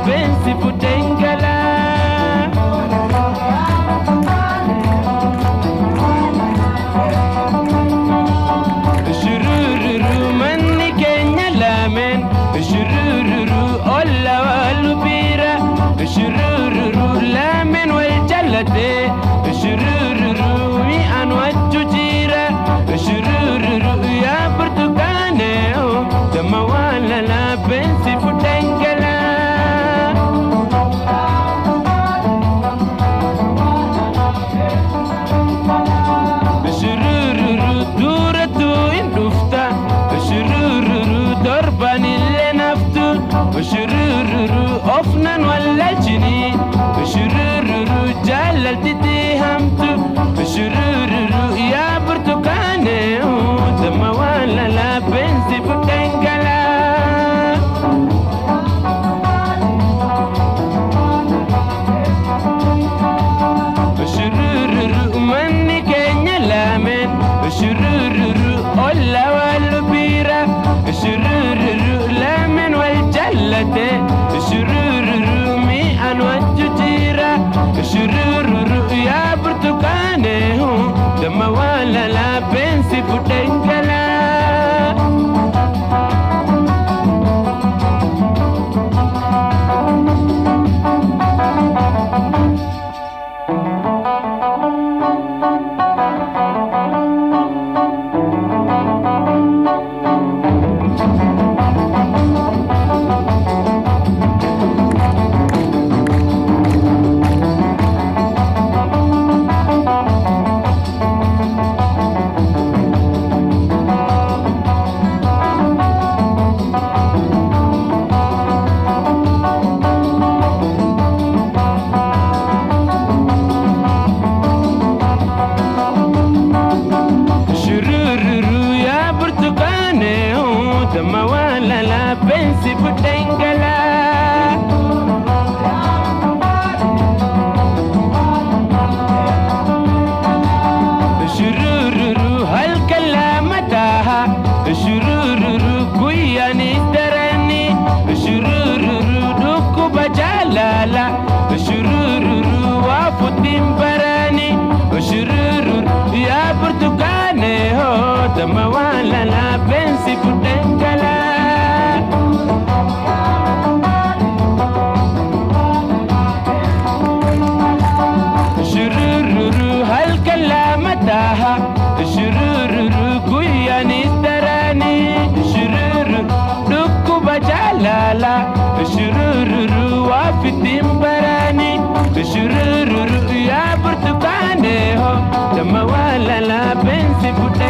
pensi putengala. Shurururu manni kenya lamen, shurururu olla walubira, shurururu lamen wal jalate, shurururu mi anwaju jira, shurururu ya burtukane dama wala la pensi putengala. Shurururu duratu indufta, shurururu dorban ille naftu, shurururu ofnan wala jini, shurururu jalal titihamtu, shurururu ya burtukane dama wala la pensi putengala. Shurururu manni kenya lamen, shurururu olla walubira, shurururu lamen wal jallate, shurururu mi anwaju jira, shurururu ya burtukane dama wala la pensi putengala. Dama wala la pensi putengala. Shurururu hal kalamataha, shurururu kuyani darani, shurururu duku bajalala, shurururu wafutim barani, shurururu ya burtukane dama wala la pensi putengala. Shurururu hal kalamataha, shurururu kuyani darani, shurururu duku bajalala, shurururu wafitim barani, shurururu ya burtukane dama wala la pensi putengala.